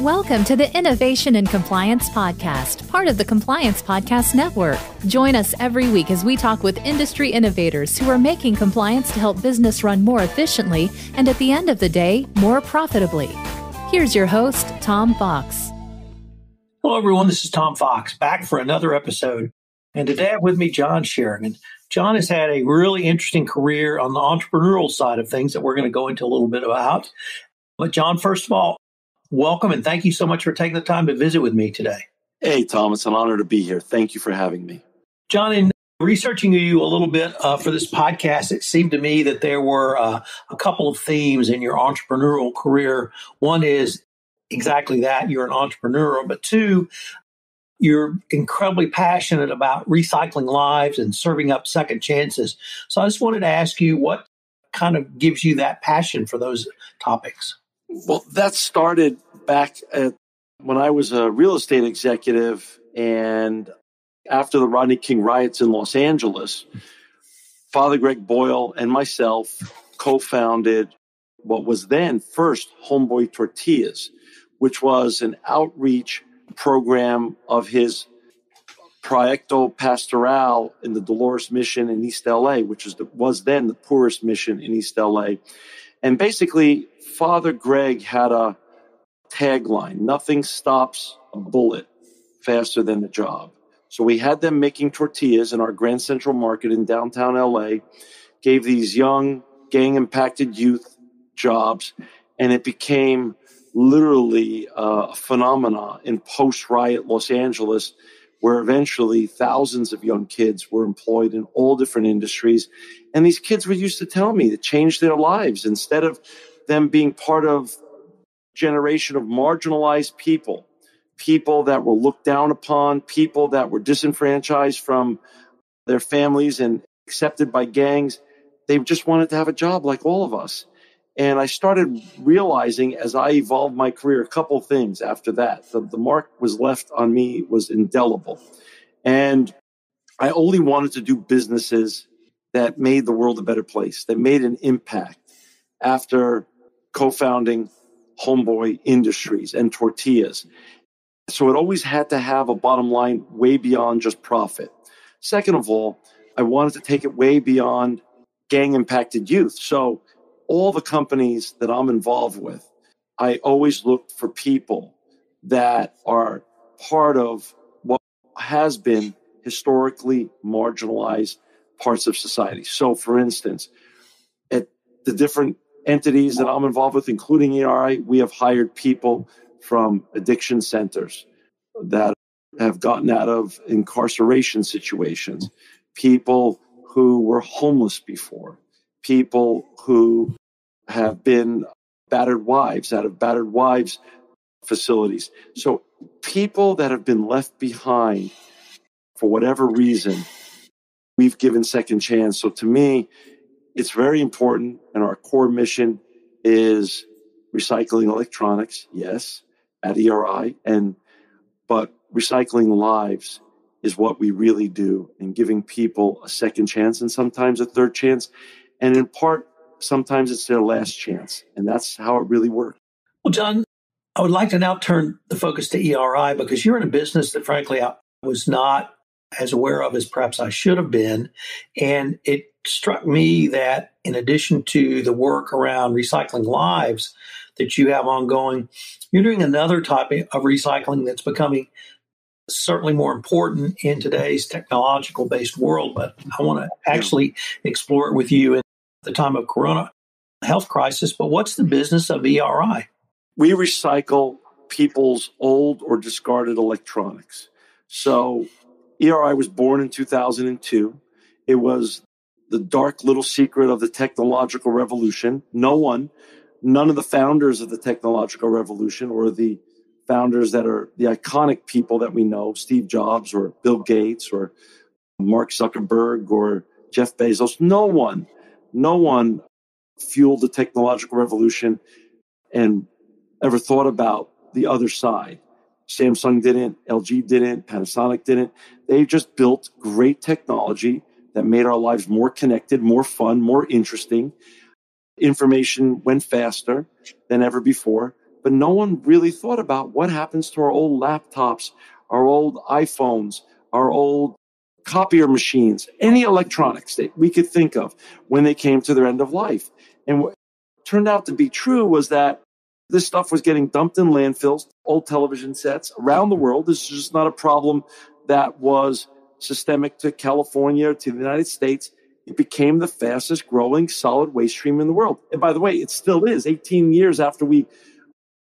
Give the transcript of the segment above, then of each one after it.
Welcome to the Innovation and Compliance Podcast, part of the Compliance Podcast Network. Join us every week as we talk with industry innovators who are making compliance to help business run more efficiently and, at the end of the day, more profitably. Here's your host, Tom Fox. Hello, everyone. This is Tom Fox, back for another episode. And today I have with me John Shegerian. John has had a really interesting career on the entrepreneurial side of things that we're going to go into a little bit about. But John, first of all, welcome and thank you so much for taking the time to visit with me today. Hey, Tom, it's an honor to be here. Thank you for having me. John, in researching you a little bit for this podcast, it seemed to me that there were a couple of themes in your entrepreneurial career. One is exactly that, you're an entrepreneur, but two, you're incredibly passionate about recycling lives and serving up second chances. So I just wanted to ask you what kind of gives you that passion for those topics? Well, that started back when I was a real estate executive, and after the Rodney King riots in Los Angeles, Father Greg Boyle and myself co-founded what was then first Homeboy Tortillas, which was an outreach program of his Proyecto Pastoral in the Dolores Mission in East LA, which was then the poorest mission in East LA. And basically, Father Greg had a tagline: nothing stops a bullet faster than the job. So we had them making tortillas in our Grand Central Market in downtown LA, gave these young gang-impacted youth jobs, and it became literally a phenomenon in post-riot Los Angeles, where eventually thousands of young kids were employed in all different industries. And these kids were used to tell me it changed their lives. Instead of them being part of a generation of marginalized people, people that were looked down upon, people that were disenfranchised from their families and accepted by gangs, they just wanted to have a job like all of us. And I started realizing as I evolved my career, a couple of things after that. The mark was left on me was indelible. And I only wanted to do businesses that made the world a better place, that made an impact after co-founding Homeboy Industries and Tortillas. So it always had to have a bottom line way beyond just profit. Second of all, I wanted to take it way beyond gang-impacted youth. So all the companies that I'm involved with, I always look for people that are part of what has been historically marginalized parts of society. So, for instance, at the different entities that I'm involved with, including ERI, we have hired people from addiction centers that have gotten out of incarceration situations, people who were homeless before, people who have been battered wives out of battered wives facilities. So people that have been left behind for whatever reason, we've given second chance. So to me, it's very important. And our core mission is recycling electronics, yes, at ERI. But recycling lives is what we really do, and giving people a second chance and sometimes a third chance. And in part, sometimes it's their last chance. And that's how it really works. Well, John, I would like to now turn the focus to ERI, because you're in a business that, frankly, I was not as aware of as perhaps I should have been. And it struck me that in addition to the work around recycling lives that you have ongoing, you're doing another type of recycling that's becoming certainly more important in today's technological-based world. But I want to actually explore it with you in the time of Corona health crisis. But what's the business of ERI? We recycle people's old or discarded electronics. So ERI was born in 2002. It was the dark little secret of the technological revolution. None of the founders of the technological revolution, or the founders that are the iconic people that we know, Steve Jobs or Bill Gates or Mark Zuckerberg or Jeff Bezos, no one fueled the technological revolution and ever thought about the other side. Samsung didn't, LG didn't, Panasonic didn't. They just built great technology that made our lives more connected, more fun, more interesting. Information went faster than ever before. but no one really thought about what happens to our old laptops, our old iPhones, our old copier machines, any electronics that we could think of when they came to their end of life. And what turned out to be true was that this stuff was getting dumped in landfills, old television sets around the world. This is just not a problem that was systemic to California or to the United States. It became the fastest growing solid waste stream in the world. And by the way, it still is. 18 years after we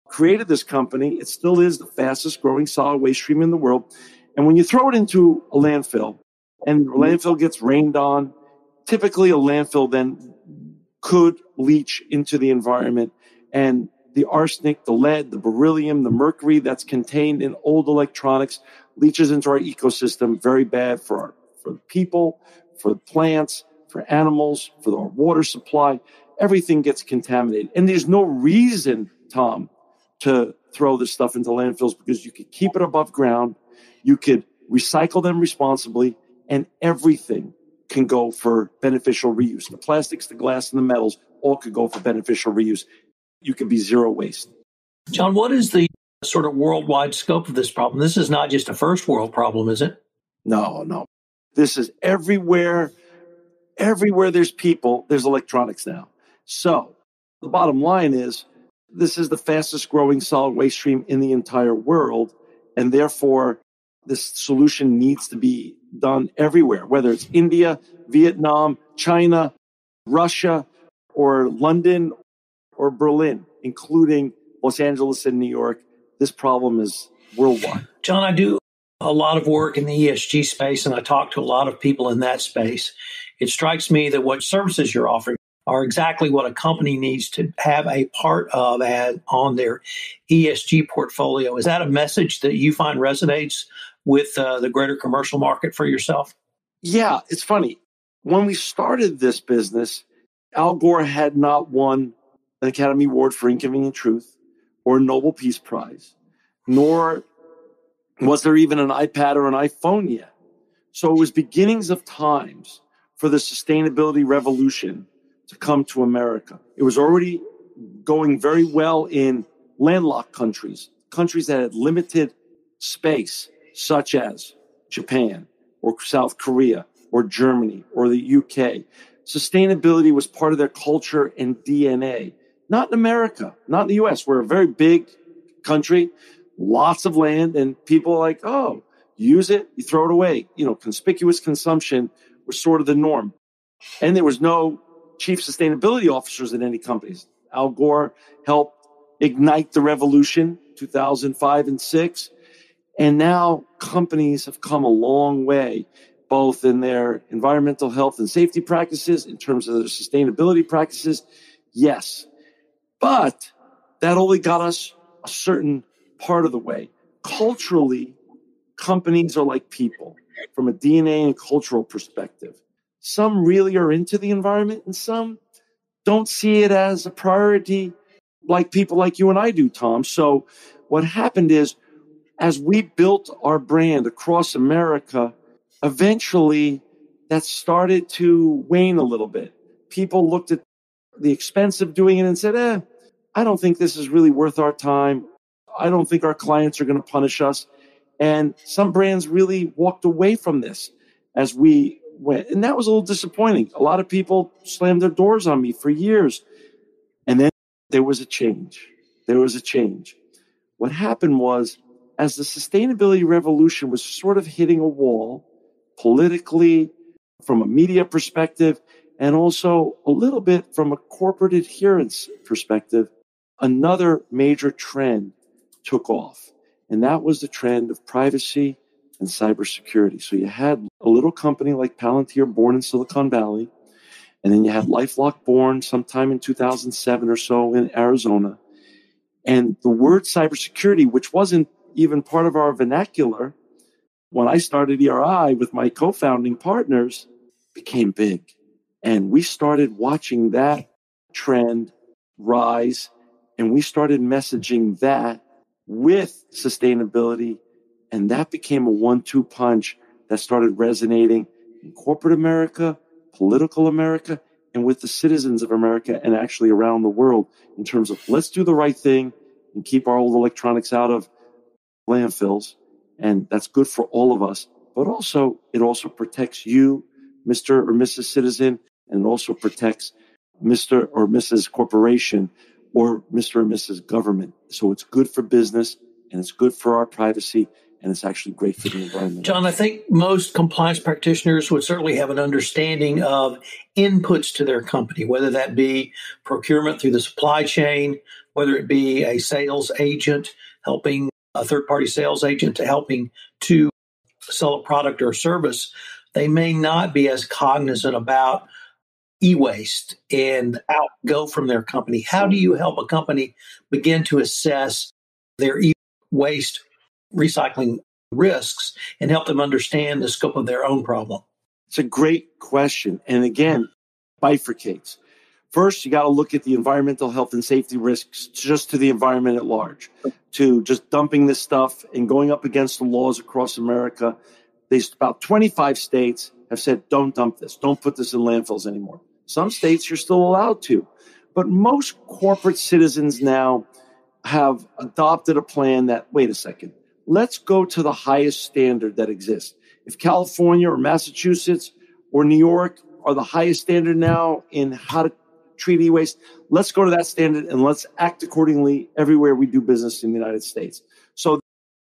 created this company, it still is the fastest growing solid waste stream in the world. And when you throw it into a landfill and the landfill gets rained on, typically a landfill then could leach into the environment, and the arsenic, the lead, the beryllium, the mercury that's contained in old electronics leaches into our ecosystem. Very bad for people, for plants, for animals, for our water supply. Everything gets contaminated. And there's no reason, Tom, to throw this stuff into landfills, because you could keep it above ground, you could recycle them responsibly, and everything can go for beneficial reuse. The plastics, the glass, and the metals all could go for beneficial reuse. You could be zero waste. John, what is the sort of worldwide scope of this problem? This is not just a first world problem, is it? No. This is everywhere. Everywhere there's people, there's electronics now. So the bottom line is, this is the fastest growing solid waste stream in the entire world. And therefore, this solution needs to be done everywhere, whether it's India, Vietnam, China, Russia, or London, or Berlin, including Los Angeles and New York. This problem is worldwide. John, I do a lot of work in the ESG space, and I talk to a lot of people in that space. It strikes me that what services you're offering are exactly what a company needs to have a part of on their ESG portfolio. Is that a message that you find resonates with the greater commercial market for yourself? Yeah, it's funny. When we started this business, Al Gore had not won an Academy Award for Inconvenient Truth or a Nobel Peace Prize, nor was there even an iPad or an iPhone yet. So it was beginnings of times for the sustainability revolution to come to America. It was already going very well in landlocked countries that had limited space, such as Japan or South Korea or Germany or the UK. Sustainability was part of their culture and DNA. Not in America, not in the US. We're a very big country, lots of land, and people are like, oh, use it, you throw it away. Conspicuous consumption was sort of the norm. And there was no chief sustainability officers in any companies. Al Gore helped ignite the revolution, 2005 and 6. And now companies have come a long way, both in their environmental health and safety practices, in terms of their sustainability practices. Yes. But that only got us a certain part of the way. Culturally, companies are like people from a DNA and cultural perspective. Some really are into the environment and some don't see it as a priority like people like you and I do, Tom. So what happened is, as we built our brand across America, eventually that started to wane a little bit. People looked at the expense of doing it and said, I don't think this is really worth our time. I don't think our clients are going to punish us. And some brands really walked away from this as we went. And that was a little disappointing. A lot of people slammed their doors on me for years. And then there was a change. What happened was, as the sustainability revolution was sort of hitting a wall politically, from a media perspective, and also a little bit from a corporate adherence perspective, another major trend took off. And that was the trend of privacy and cybersecurity. So you had a little company like Palantir born in Silicon Valley, and then you had LifeLock born sometime in 2007 or so in Arizona. And the word cybersecurity, which wasn't even part of our vernacular when I started ERI with my co-founding partners, became big. And we started watching that trend rise, and we started messaging that with sustainability. And that became a 1-2 punch that started resonating in corporate America, political America, and with the citizens of America, and actually around the world, in terms of let's do the right thing and keep our old electronics out of landfills. And that's good for all of us. But also, it also protects you, Mr. or Mrs. Citizen, and it also protects Mr. or Mrs. Corporation or Mr. or Mrs. Government. So it's good for business, and it's good for our privacy, and it's actually great for the environment. John, I think most compliance practitioners would certainly have an understanding of inputs to their company, whether that be procurement through the supply chain, whether it be a sales agent helping a third-party sales agent to helping to sell a product or service. They may not be as cognizant about e-waste and outgo from their company. How do you help a company begin to assess their e-waste recycling risks and help them understand the scope of their own problem? It's a great question. And again, bifurcates. First, you got to look at the environmental health and safety risks just to the environment at large, to just dumping this stuff and going up against the laws across America. There's about 25 states have said, don't dump this. Don't put this in landfills anymore. Some states you're still allowed to. But most corporate citizens now have adopted a plan that, wait a second, let's go to the highest standard that exists. If California or Massachusetts or New York are the highest standard now in how to treat e-waste, let's go to that standard and let's act accordingly everywhere we do business in the United States. So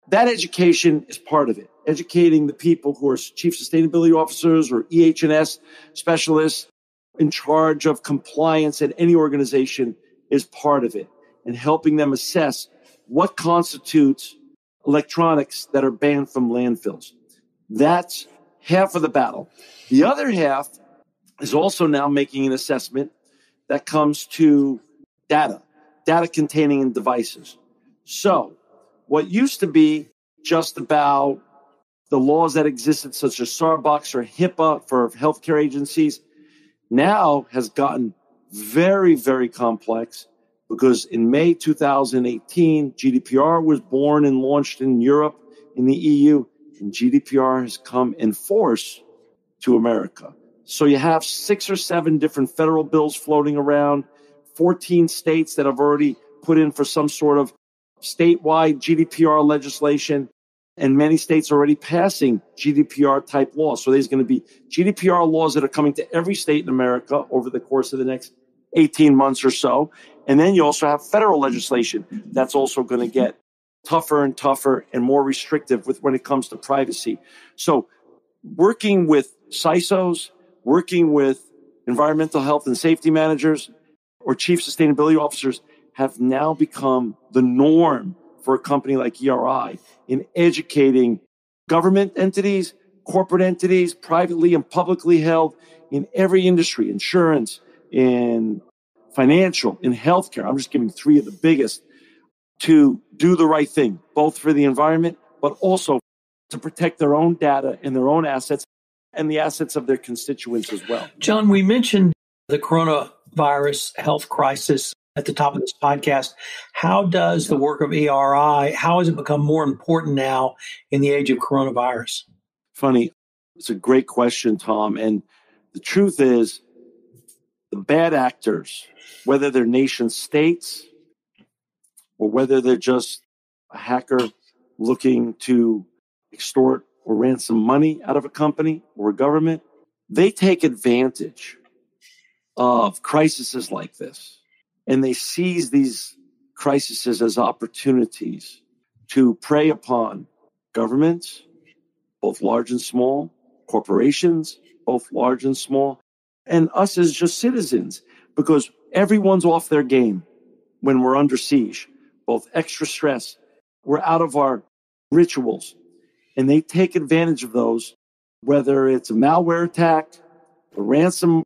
that education is part of it. Educating the people who are chief sustainability officers or EH&S specialists in charge of compliance at any organization is part of it, and helping them assess what constitutes electronics that are banned from landfills. That's half of the battle. The other half is also now making an assessment that comes to data containing devices. So what used to be just about the laws that existed, such as Sarbox or HIPAA for healthcare agencies, now has gotten very, very complex, because in May 2018, GDPR was born and launched in Europe, in the EU, and GDPR has come in force to America. So you have 6 or 7 different federal bills floating around, 14 states that have already put in for some sort of statewide GDPR legislation, and many states already passing GDPR type laws. So there's going to be GDPR laws that are coming to every state in America over the course of the next 18 months or so. And then you also have federal legislation that's also going to get tougher and tougher and more restrictive when it comes to privacy. So working with CISOs, working with environmental health and safety managers or chief sustainability officers have now become the norm for a company like ERI in educating government entities, corporate entities, privately and publicly held, in every industry, insurance, in financial, in healthcare. I'm just giving 3 of the biggest, to do the right thing, both for the environment, but also to protect their own data and their own assets and the assets of their constituents as well. John, we mentioned the coronavirus health crisis at the top of this podcast. How does the work of ERI, how has it become more important now in the age of coronavirus? Funny. It's a great question, Tom. And the truth is, the bad actors, whether they're nation states or whether they're just a hacker looking to extort or ransom money out of a company or a government, they take advantage of crises like this. And they seize these crises as opportunities to prey upon governments, both large and small, corporations, both large and small, and us as just citizens, because everyone's off their game when we're under siege, both extra stress, we're out of our rituals, and they take advantage of those, whether it's a malware attack, a ransomware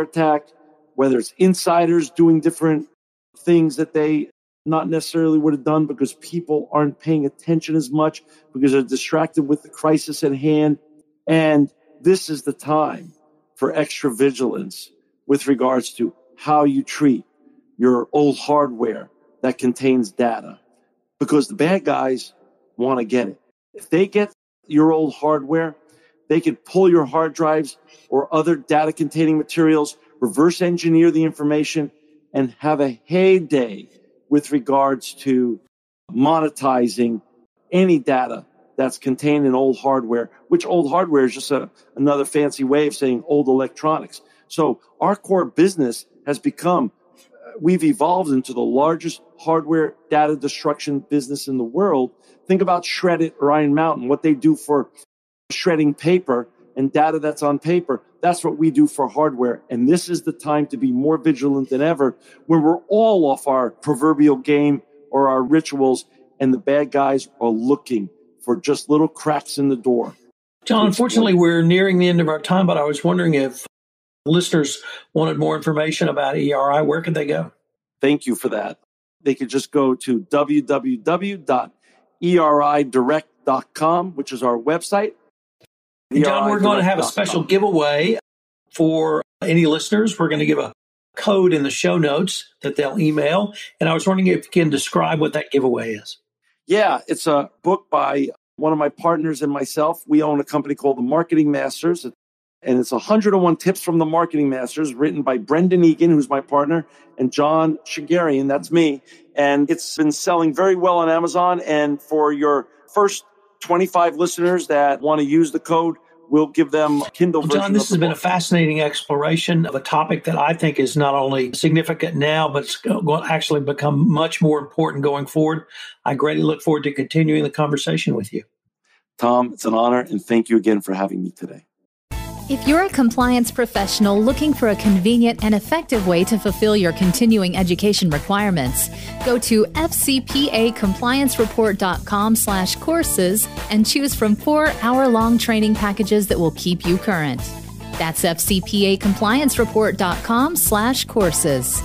attack, whether it's insiders doing different things that they not necessarily would have done because people aren't paying attention as much because they're distracted with the crisis at hand. And this is the time for extra vigilance with regards to how you treat your old hardware that contains data, because the bad guys want to get it. If they get your old hardware, they can pull your hard drives or other data containing materials, reverse engineer the information, and have a heyday with regards to monetizing any data that's contained in old hardware, which old hardware is just another fancy way of saying old electronics. So our core business has become, we've evolved into the largest hardware data destruction business in the world. Think about Shred-it or Iron Mountain, what they do for shredding paper and data that's on paper. That's what we do for hardware. And this is the time to be more vigilant than ever when we're all off our proverbial game or our rituals, and the bad guys are looking for just little cracks in the door. John, unfortunately, we're nearing the end of our time, but I was wondering if listeners wanted more information about ERI, where could they go? Thank you for that. They could just go to www.eridirect.com, which is our website. John, we're going to have a special giveaway for any listeners. We're going to give a code in the show notes that they'll email. And I was wondering if you can describe what that giveaway is. Yeah, it's a book by one of my partners and myself. We own a company called The Marketing Masters. And it's 101 Tips from the Marketing Masters, written by Brendan Egan, who's my partner, and John Shegerian, that's me. And it's been selling very well on Amazon. And for your first 25 listeners that want to use the code, we'll give them a Kindle version. John, this has been a fascinating exploration of a topic that I think is not only significant now, but it's going to actually become much more important going forward. I greatly look forward to continuing the conversation with you. Tom, it's an honor, and thank you again for having me today. If you're a compliance professional looking for a convenient and effective way to fulfill your continuing education requirements, go to fcpacompliancereport.com/courses and choose from 4 hour-long training packages that will keep you current. That's fcpacompliancereport.com/courses.